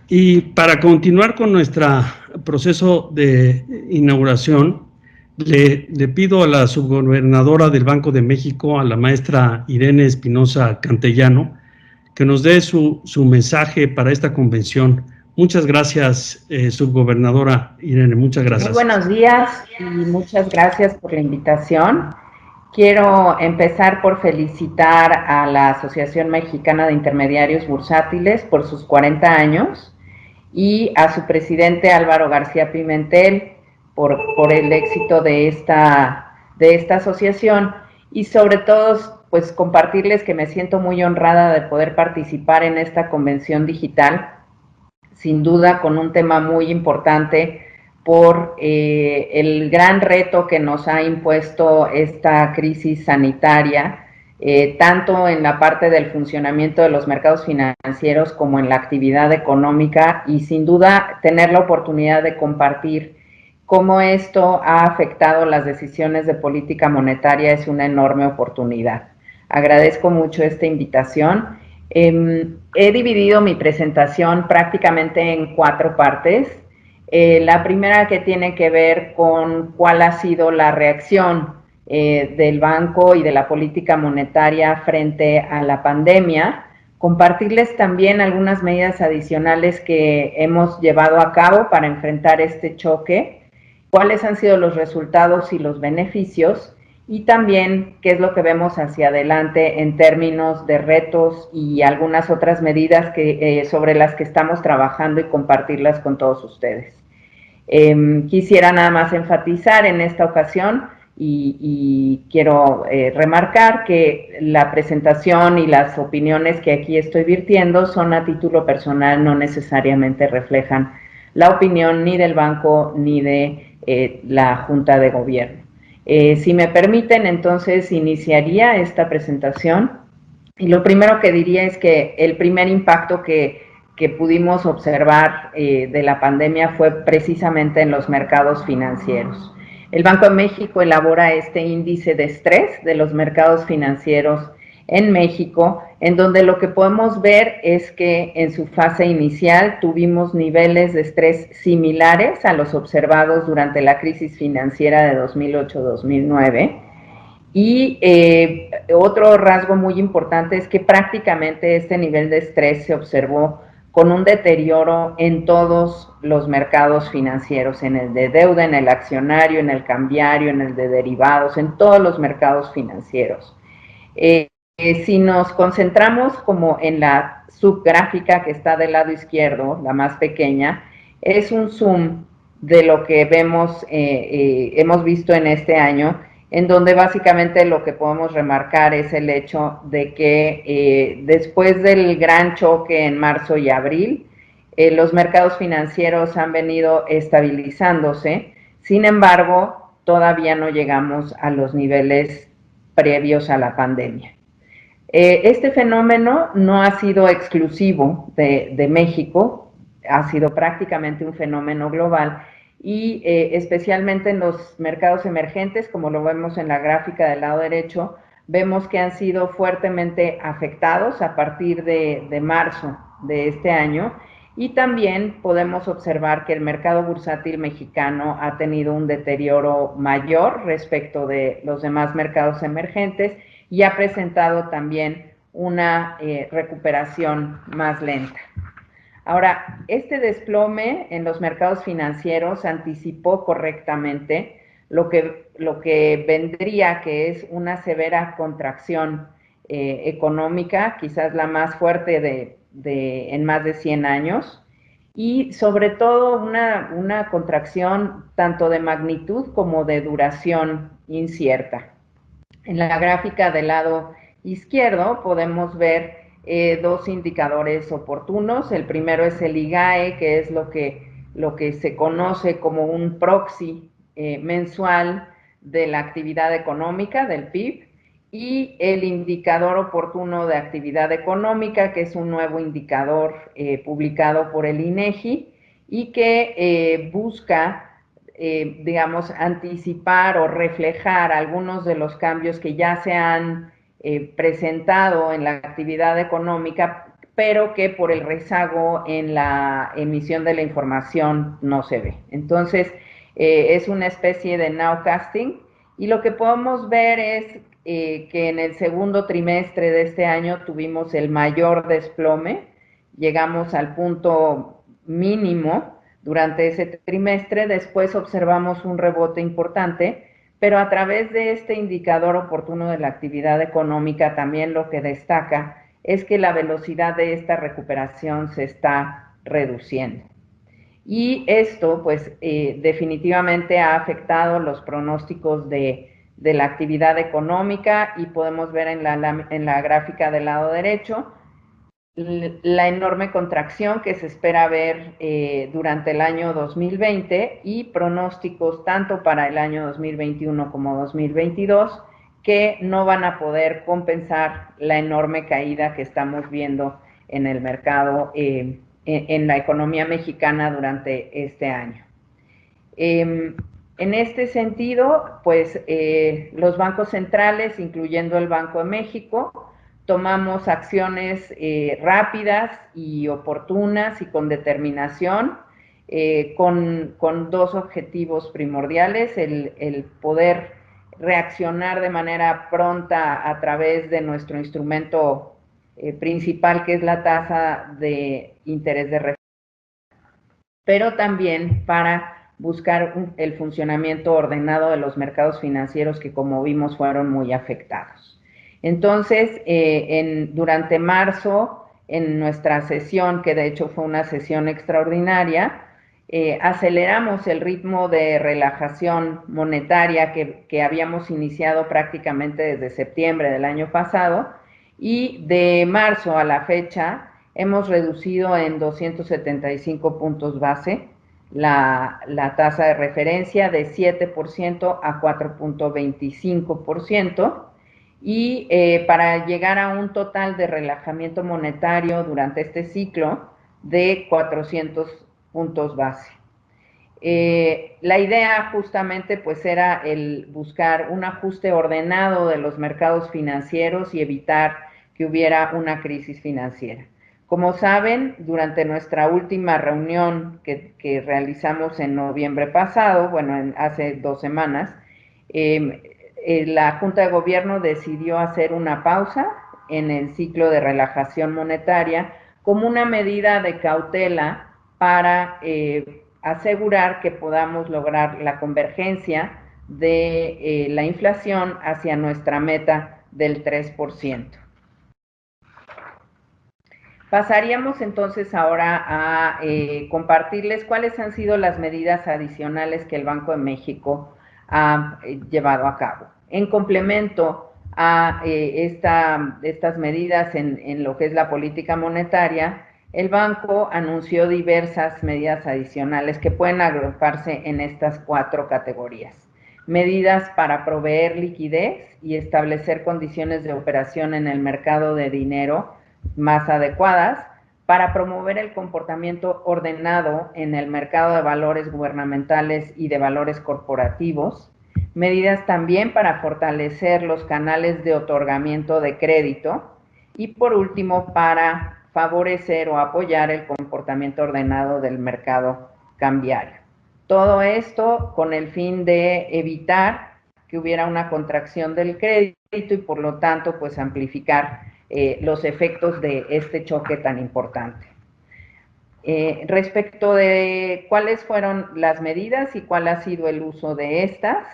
Y para continuar con nuestro proceso de inauguración, le pido a la subgobernadora del Banco de México, a la maestra Irene Espinosa Cantellano, que nos dé su mensaje para esta convención. Muchas gracias, subgobernadora Irene, muchas gracias. Muy buenos días y muchas gracias por la invitación. Quiero empezar por felicitar a la Asociación Mexicana de Intermediarios Bursátiles por sus 40 años y a su presidente Álvaro García Pimentel por el éxito de esta asociación, y sobre todo pues compartirles que me siento muy honrada de poder participar en esta convención digital, sin duda con un tema muy importante por el gran reto que nos ha impuesto esta crisis sanitaria, tanto en la parte del funcionamiento de los mercados financieros como en la actividad económica, y sin duda tener la oportunidad de compartir cómo esto ha afectado las decisiones de política monetaria es una enorme oportunidad. Agradezco mucho esta invitación. He dividido mi presentación prácticamente en 4 partes. La primera, que tiene que ver con cuál ha sido la reacción del banco y de la política monetaria frente a la pandemia. Compartirles también algunas medidas adicionales que hemos llevado a cabo para enfrentar este choque, cuáles han sido los resultados y los beneficios, y también qué es lo que vemos hacia adelante en términos de retos y algunas otras medidas sobre las que estamos trabajando, y compartirlas con todos ustedes. Quisiera nada más enfatizar en esta ocasión y quiero remarcar que la presentación y las opiniones que aquí estoy virtiendo son a título personal, no necesariamente reflejan la opinión ni del banco ni de la Junta de Gobierno. Si me permiten, entonces iniciaría esta presentación, y lo primero que diría es que el primer impacto que pudimos observar de la pandemia fue precisamente en los mercados financieros. El Banco de México elabora este índice de estrés de los mercados financieros en México, en donde lo que podemos ver es que en su fase inicial tuvimos niveles de estrés similares a los observados durante la crisis financiera de 2008-2009. Y otro rasgo muy importante es que prácticamente este nivel de estrés se observó con un deterioro en todos los mercados financieros, en el de deuda, en el accionario, en el cambiario, en el de derivados, en todos los mercados financieros. Si nos concentramos como en la subgráfica que está del lado izquierdo, la más pequeña, es un zoom de lo que hemos visto en este año, en donde básicamente lo que podemos remarcar es el hecho de que después del gran choque en marzo y abril, los mercados financieros han venido estabilizándose. Sin embargo, todavía no llegamos a los niveles previos a la pandemia. Este fenómeno no ha sido exclusivo de México, ha sido prácticamente un fenómeno global, y especialmente en los mercados emergentes, como lo vemos en la gráfica del lado derecho, vemos que han sido fuertemente afectados a partir de marzo de este año, y también podemos observar que el mercado bursátil mexicano ha tenido un deterioro mayor respecto de los demás mercados emergentes, y ha presentado también una recuperación más lenta. Ahora, este desplome en los mercados financieros anticipó correctamente lo que vendría, que es una severa contracción económica, quizás la más fuerte en más de 100 años, y sobre todo una contracción tanto de magnitud como de duración incierta. En la gráfica del lado izquierdo podemos ver 2 indicadores oportunos. El primero es el IGAE, que es lo que se conoce como un proxy mensual de la actividad económica, del PIB, y el indicador oportuno de actividad económica, que es un nuevo indicador publicado por el INEGI, y que busca digamos, anticipar o reflejar algunos de los cambios que ya se han presentado en la actividad económica, pero que por el rezago en la emisión de la información no se ve. Entonces, es una especie de nowcasting, y lo que podemos ver es que en el segundo trimestre de este año tuvimos el mayor desplome, llegamos al punto mínimo durante ese trimestre, después observamos un rebote importante, pero a través de este indicador oportuno de la actividad económica también lo que destaca es que la velocidad de esta recuperación se está reduciendo. Y esto, pues, definitivamente ha afectado los pronósticos de la actividad económica, y podemos ver en la gráfica del lado derecho la enorme contracción que se espera ver durante el año 2020, y pronósticos tanto para el año 2021 como 2022 que no van a poder compensar la enorme caída que estamos viendo en el mercado, en la economía mexicana durante este año. En este sentido, pues los bancos centrales, incluyendo el Banco de México, tomamos acciones rápidas y oportunas y con determinación, con dos objetivos primordiales: el poder reaccionar de manera pronta a través de nuestro instrumento principal, que es la tasa de interés de referencia, pero también para buscar el funcionamiento ordenado de los mercados financieros, que, como vimos, fueron muy afectados. Entonces, durante marzo, en nuestra sesión, que de hecho fue una sesión extraordinaria, aceleramos el ritmo de relajación monetaria que habíamos iniciado prácticamente desde septiembre del año pasado, y de marzo a la fecha hemos reducido en 275 puntos base la tasa de referencia, de 7% a 4.25%, y para llegar a un total de relajamiento monetario durante este ciclo de 400 puntos base. La idea justamente pues era el buscar un ajuste ordenado de los mercados financieros y evitar que hubiera una crisis financiera. Como saben, durante nuestra última reunión que realizamos en noviembre pasado, bueno, hace 2 semanas, la Junta de Gobierno decidió hacer una pausa en el ciclo de relajación monetaria como una medida de cautela para asegurar que podamos lograr la convergencia de la inflación hacia nuestra meta del 3%. Pasaríamos entonces ahora a compartirles cuáles han sido las medidas adicionales que el Banco de México ha llevado a cabo. En complemento a estas medidas en lo que es la política monetaria, el banco anunció diversas medidas adicionales que pueden agruparse en estas 4 categorías. Medidas para proveer liquidez y establecer condiciones de operación en el mercado de dinero más adecuadas, para promover el comportamiento ordenado en el mercado de valores gubernamentales y de valores corporativos. Medidas también para fortalecer los canales de otorgamiento de crédito, y por último, para favorecer o apoyar el comportamiento ordenado del mercado cambiario. Todo esto con el fin de evitar que hubiera una contracción del crédito y, por lo tanto, pues amplificar los efectos de este choque tan importante. Respecto de cuáles fueron las medidas y cuál ha sido el uso de estas,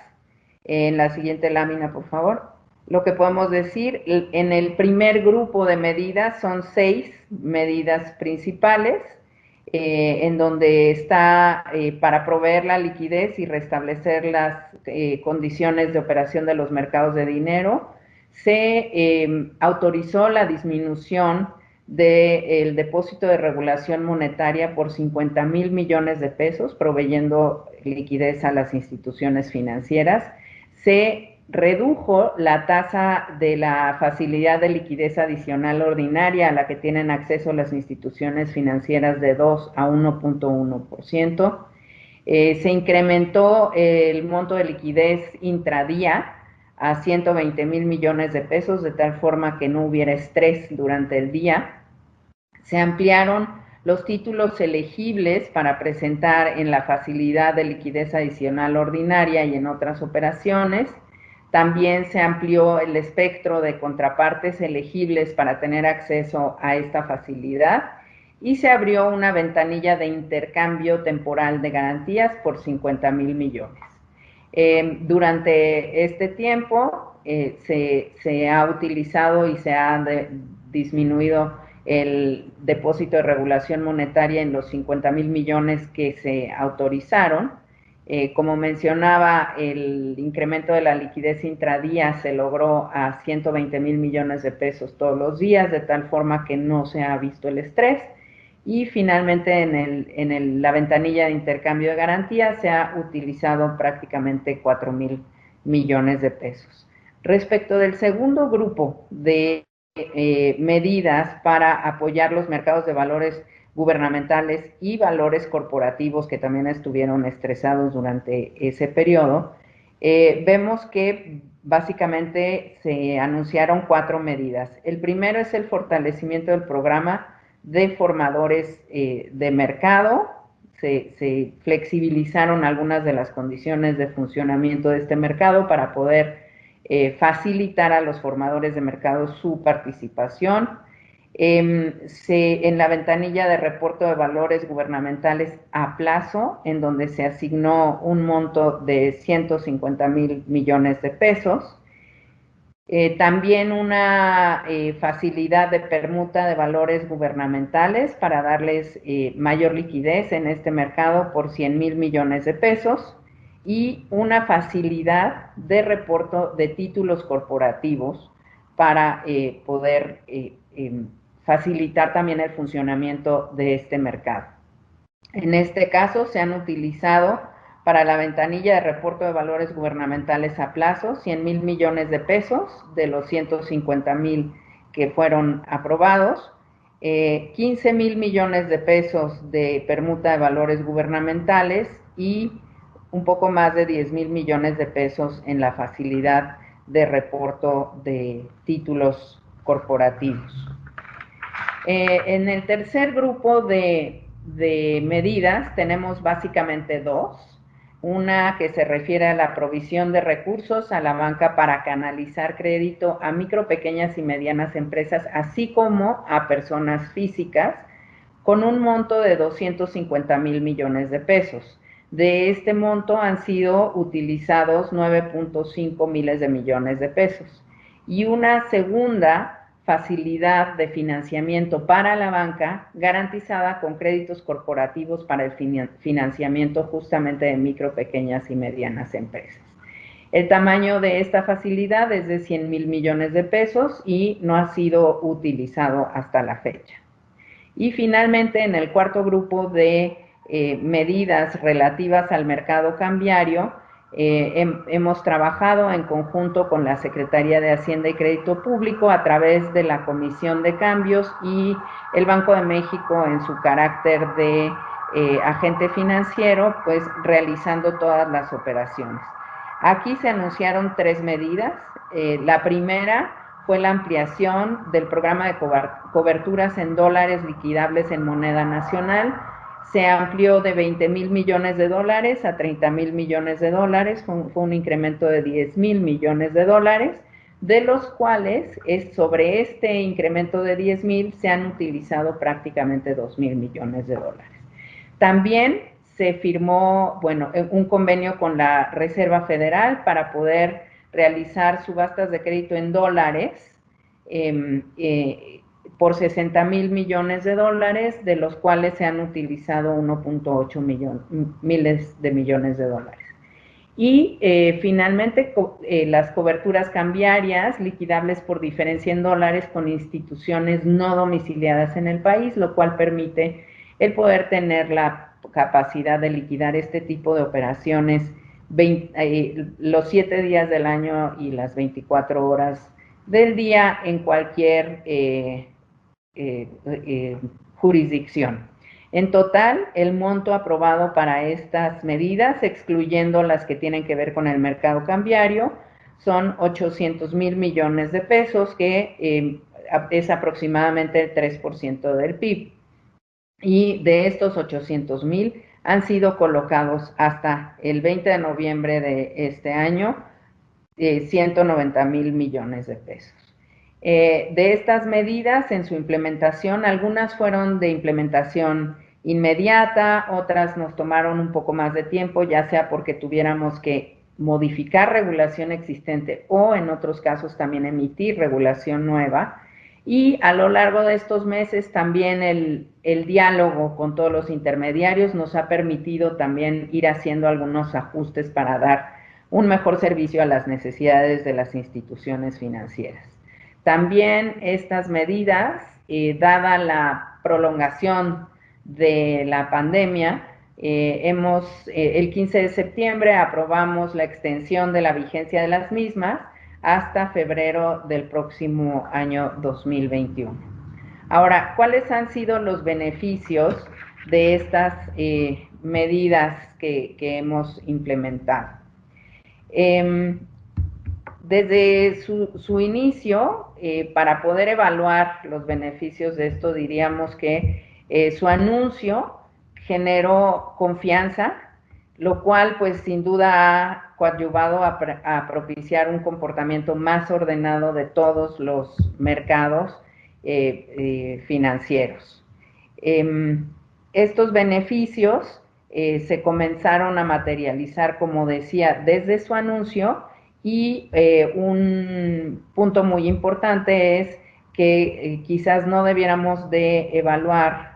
en la siguiente lámina, por favor, lo que podemos decir, en el primer grupo de medidas son 6 medidas principales, en donde está para proveer la liquidez y restablecer las condiciones de operación de los mercados de dinero. Se autorizó la disminución del depósito de regulación monetaria por 50,000 millones de pesos, proveyendo liquidez a las instituciones financieras. Se redujo la tasa de la facilidad de liquidez adicional ordinaria a la que tienen acceso las instituciones financieras de 2 a 1.1%. Se incrementó el monto de liquidez intradía a 120,000 millones de pesos, de tal forma que no hubiera estrés durante el día. Se ampliaron los títulos elegibles para presentar en la facilidad de liquidez adicional ordinaria y en otras operaciones. También se amplió el espectro de contrapartes elegibles para tener acceso a esta facilidad y se abrió una ventanilla de intercambio temporal de garantías por 50,000 millones. Durante este tiempo se ha utilizado y se ha disminuido el depósito de regulación monetaria en los 50,000 millones que se autorizaron. Como mencionaba, el incremento de la liquidez intradía se logró a 120,000 millones de pesos todos los días, de tal forma que no se ha visto el estrés. Y finalmente en la ventanilla de intercambio de garantías se ha utilizado prácticamente 4,000 millones de pesos. Respecto del segundo grupo de medidas para apoyar los mercados de valores gubernamentales y valores corporativos que también estuvieron estresados durante ese periodo, vemos que básicamente se anunciaron 4 medidas. El primero es el fortalecimiento del programa de formadores de mercado. Se flexibilizaron algunas de las condiciones de funcionamiento de este mercado para poder facilitar a los formadores de mercado su participación. En la ventanilla de reporte de valores gubernamentales a plazo, en donde se asignó un monto de 150,000 millones de pesos. También una facilidad de permuta de valores gubernamentales para darles mayor liquidez en este mercado por 100,000 millones de pesos y una facilidad de reporto de títulos corporativos para poder facilitar también el funcionamiento de este mercado. En este caso se han utilizado para la ventanilla de reporte de valores gubernamentales a plazo 100,000 millones de pesos de los 150,000 que fueron aprobados, 15,000 millones de pesos de permuta de valores gubernamentales y un poco más de 10,000 millones de pesos en la facilidad de reporto de títulos corporativos. En el tercer grupo de medidas tenemos básicamente 2. Una que se refiere a la provisión de recursos a la banca para canalizar crédito a micro, pequeñas y medianas empresas, así como a personas físicas, con un monto de 250,000 millones de pesos. De este monto han sido utilizados 9.5 miles de millones de pesos. Y una segunda facilidad de financiamiento para la banca garantizada con créditos corporativos para el financiamiento justamente de micro, pequeñas y medianas empresas. El tamaño de esta facilidad es de 100,000 millones de pesos y no ha sido utilizado hasta la fecha. Y finalmente, en el cuarto grupo de medidas relativas al mercado cambiario, hemos trabajado en conjunto con la Secretaría de Hacienda y Crédito Público a través de la Comisión de Cambios y el Banco de México en su carácter de agente financiero, pues realizando todas las operaciones. Aquí se anunciaron 3 medidas. La primera fue la ampliación del programa de coberturas en dólares liquidables en moneda nacional. Se amplió de 20,000 millones de dólares a 30,000 millones de dólares, fue un incremento de 10,000 millones de dólares, de los cuales sobre este incremento de 10,000 se han utilizado prácticamente 2,000 millones de dólares. También se firmó, un convenio con la Reserva Federal para poder realizar subastas de crédito en dólares por 60,000 millones de dólares, de los cuales se han utilizado 1.8 miles de millones de dólares. Y finalmente las coberturas cambiarias liquidables por diferencia en dólares con instituciones no domiciliadas en el país, lo cual permite el poder tener la capacidad de liquidar este tipo de operaciones los 7 días del año y las 24 horas del día en cualquier jurisdicción. En total, el monto aprobado para estas medidas, excluyendo las que tienen que ver con el mercado cambiario, son 800,000 millones de pesos que es aproximadamente el 3% del PIB. Y de estos 800,000 han sido colocados hasta el 20 de noviembre de este año 190,000 millones de pesos. De estas medidas, en su implementación, algunas fueron de implementación inmediata, otras nos tomaron un poco más de tiempo, ya sea porque tuviéramos que modificar regulación existente o en otros casos también emitir regulación nueva. Y a lo largo de estos meses también el diálogo con todos los intermediarios nos ha permitido también ir haciendo algunos ajustes para dar un mejor servicio a las necesidades de las instituciones financieras. También estas medidas, dada la prolongación de la pandemia, el 15 de septiembre aprobamos la extensión de la vigencia de las mismas hasta febrero del próximo año 2021. Ahora, ¿cuáles han sido los beneficios de estas medidas que hemos implementado? Desde su inicio, para poder evaluar los beneficios de esto, diríamos que su anuncio generó confianza, lo cual pues sin duda ha coadyuvado a propiciar un comportamiento más ordenado de todos los mercados financieros. Estos beneficios se comenzaron a materializar, como decía, desde su anuncio, y un punto muy importante es que quizás no debiéramos de evaluar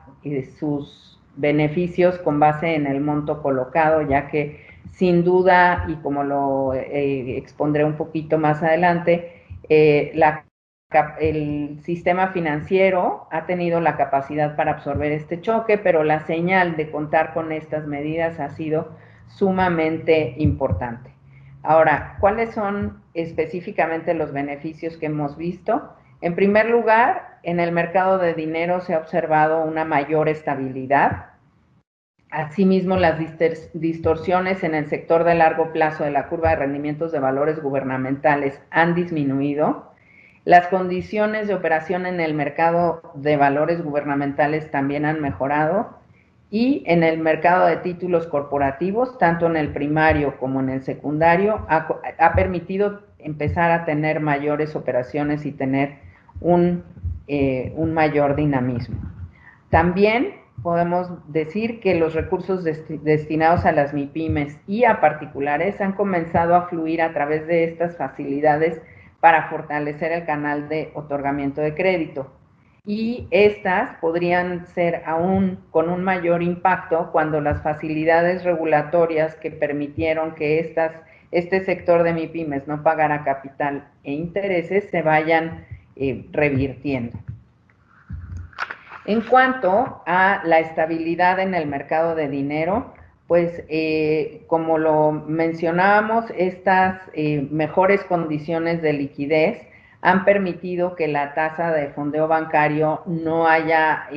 sus beneficios con base en el monto colocado, ya que sin duda, y como lo expondré un poquito más adelante, el sistema financiero ha tenido la capacidad para absorber este choque, pero la señal de contar con estas medidas ha sido sumamente importante. Ahora, ¿cuáles son específicamente los beneficios que hemos visto? En primer lugar, en el mercado de dinero se ha observado una mayor estabilidad. Asimismo, las distorsiones en el sector de largo plazo de la curva de rendimientos de valores gubernamentales han disminuido. Las condiciones de operación en el mercado de valores gubernamentales también han mejorado. Y en el mercado de títulos corporativos, tanto en el primario como en el secundario, ha permitido empezar a tener mayores operaciones y tener un mayor dinamismo. También podemos decir que los recursos destinados a las MIPYMES y a particulares han comenzado a fluir a través de estas facilidades para fortalecer el canal de otorgamiento de crédito. Y estas podrían ser aún con un mayor impacto cuando las facilidades regulatorias que permitieron que este sector de MIPYMES no pagara capital e intereses se vayan revirtiendo. En cuanto a la estabilidad en el mercado de dinero, pues como lo mencionábamos, estas mejores condiciones de liquidez han permitido que la tasa de fondeo bancario no haya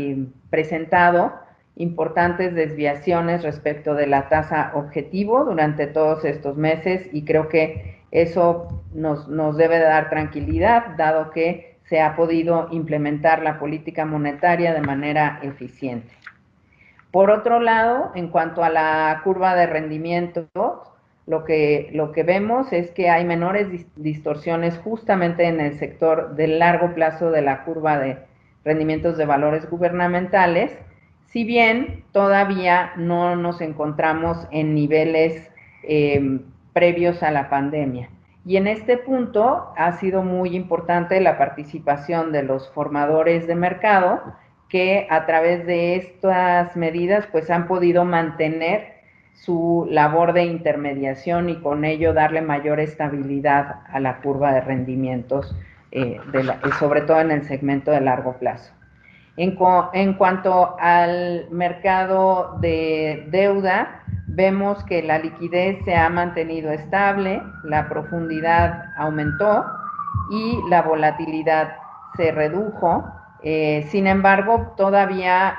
presentado importantes desviaciones respecto de la tasa objetivo durante todos estos meses, y creo que eso nos debe dar tranquilidad, dado que se ha podido implementar la política monetaria de manera eficiente. Por otro lado, en cuanto a la curva de rendimientos, lo que vemos es que hay menores distorsiones justamente en el sector del largo plazo de la curva de rendimientos de valores gubernamentales, si bien todavía no nos encontramos en niveles previos a la pandemia. Y en este punto ha sido muy importante la participación de los formadores de mercado, que a través de estas medidas pues han podido mantener su labor de intermediación y con ello darle mayor estabilidad a la curva de rendimientos, sobre todo en el segmento de largo plazo. En cuanto al mercado de deuda, vemos que la liquidez se ha mantenido estable, la profundidad aumentó y la volatilidad se redujo. Sin embargo, todavía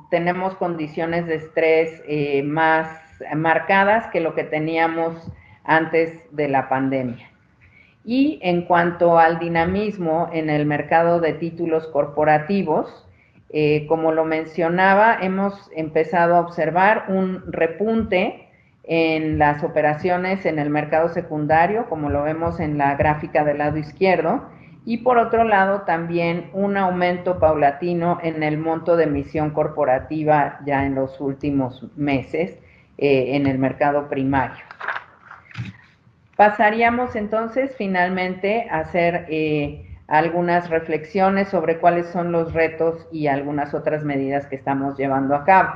tenemos condiciones de estrés más marcadas que lo que teníamos antes de la pandemia. Y en cuanto al dinamismo en el mercado de títulos corporativos, como lo mencionaba, hemos empezado a observar un repunte en las operaciones en el mercado secundario, como lo vemos en la gráfica del lado izquierdo, y por otro lado también un aumento paulatino en el monto de emisión corporativa ya en los últimos meses en el mercado primario. Pasaríamos entonces finalmente a hacer algunas reflexiones sobre cuáles son los retos y algunas otras medidas que estamos llevando a cabo.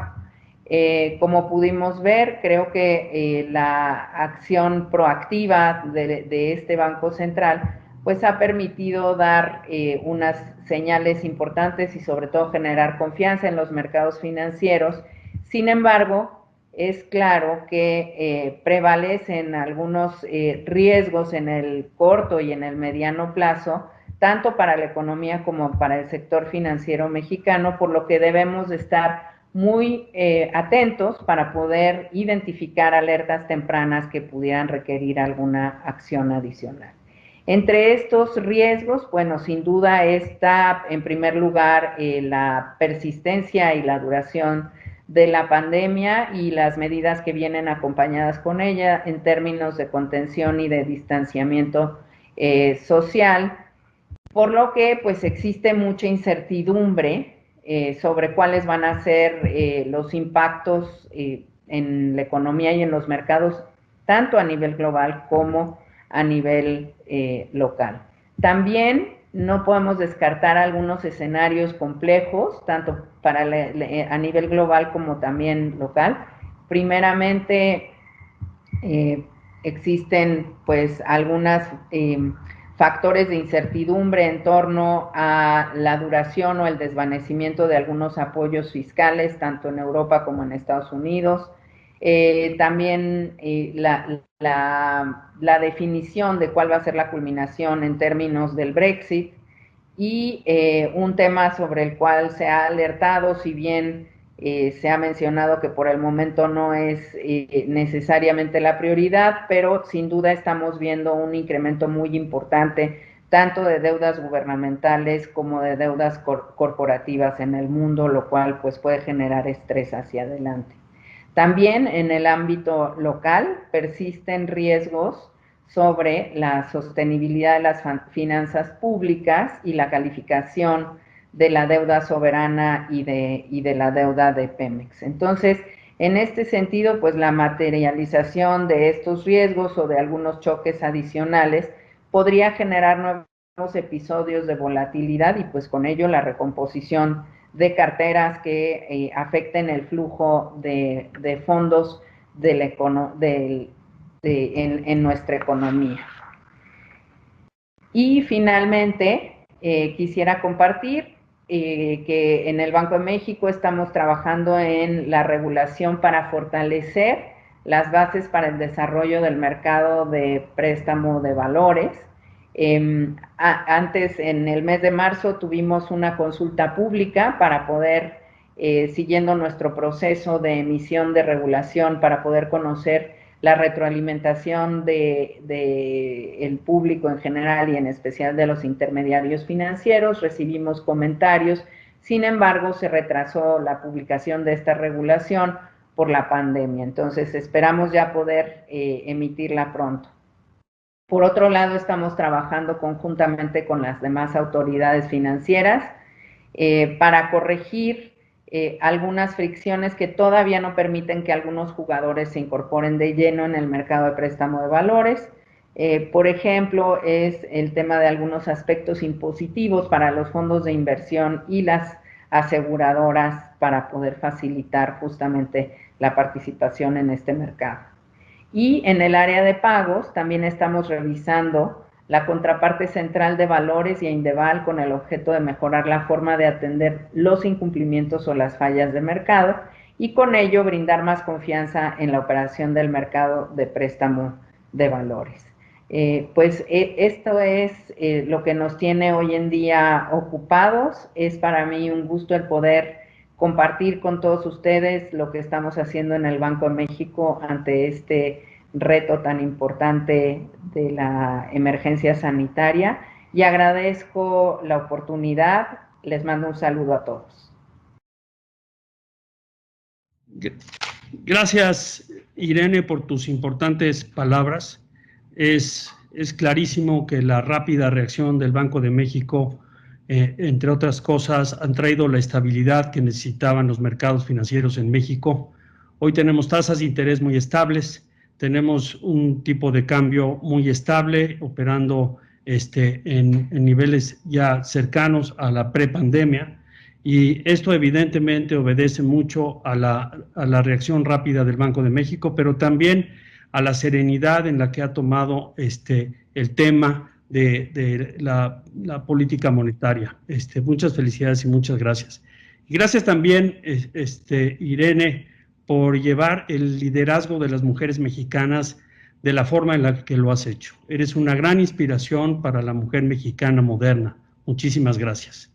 Como pudimos ver, creo que la acción proactiva de este Banco Central pues ha permitido dar unas señales importantes y sobre todo generar confianza en los mercados financieros. Sin embargo, es claro que prevalecen algunos riesgos en el corto y en el mediano plazo, tanto para la economía como para el sector financiero mexicano, por lo que debemos estar muy atentos para poder identificar alertas tempranas que pudieran requerir alguna acción adicional. Entre estos riesgos, bueno, sin duda está en primer lugar la persistencia y la duración de la pandemia y las medidas que vienen acompañadas con ella en términos de contención y de distanciamiento social, por lo que pues existe mucha incertidumbre sobre cuáles van a ser los impactos en la economía y en los mercados, tanto a nivel global como a nivel local. También no podemos descartar algunos escenarios complejos, tanto para a nivel global como también local. Primeramente, existen pues algunas factores de incertidumbre en torno a la duración o el desvanecimiento de algunos apoyos fiscales, tanto en Europa como en Estados Unidos. También la definición de cuál va a ser la culminación en términos del Brexit y un tema sobre el cual se ha alertado, si bien se ha mencionado que por el momento no es necesariamente la prioridad, pero sin duda estamos viendo un incremento muy importante tanto de deudas gubernamentales como de deudas corporativas en el mundo, lo cual pues puede generar estrés hacia adelante. También en el ámbito local persisten riesgos sobre la sostenibilidad de las finanzas públicas y la calificación de la deuda soberana y de la deuda de Pemex. Entonces, en este sentido, pues la materialización de estos riesgos o de algunos choques adicionales podría generar nuevos episodios de volatilidad y pues con ello la recomposición de carteras que afecten el flujo de fondos en nuestra economía. Y finalmente, quisiera compartir que en el Banco de México estamos trabajando en la regulación para fortalecer las bases para el desarrollo del mercado de préstamo de valores. Antes, en el mes de marzo, tuvimos una consulta pública para poder, siguiendo nuestro proceso de emisión de regulación, para poder conocer la retroalimentación del público en general y en especial de los intermediarios financieros. Recibimos comentarios, sin embargo, se retrasó la publicación de esta regulación por la pandemia. Entonces, esperamos ya poder emitirla pronto. Por otro lado, estamos trabajando conjuntamente con las demás autoridades financieras para corregir algunas fricciones que todavía no permiten que algunos jugadores se incorporen de lleno en el mercado de préstamo de valores. Por ejemplo, es el tema de algunos aspectos impositivos para los fondos de inversión y las aseguradoras para poder facilitar justamente la participación en este mercado. Y en el área de pagos también estamos revisando la contraparte central de valores y a Indeval con el objeto de mejorar la forma de atender los incumplimientos o las fallas de mercado y con ello brindar más confianza en la operación del mercado de préstamo de valores. Esto es lo que nos tiene hoy en día ocupados. Es para mí un gusto el poder compartir con todos ustedes lo que estamos haciendo en el Banco de México ante este reto tan importante de la emergencia sanitaria y agradezco la oportunidad. Les mando un saludo a todos. Gracias, Irene, por tus importantes palabras. Es clarísimo que la rápida reacción del Banco de México, entre otras cosas, han traído la estabilidad que necesitaban los mercados financieros en México. Hoy tenemos tasas de interés muy estables, tenemos un tipo de cambio muy estable, operando en niveles ya cercanos a la prepandemia. Y esto evidentemente obedece mucho a la reacción rápida del Banco de México, pero también a la serenidad en la que ha tomado el tema de la política monetaria. Muchas felicidades y muchas gracias. Y gracias también, Irene, por llevar el liderazgo de las mujeres mexicanas de la forma en la que lo has hecho. Eres una gran inspiración para la mujer mexicana moderna. Muchísimas gracias.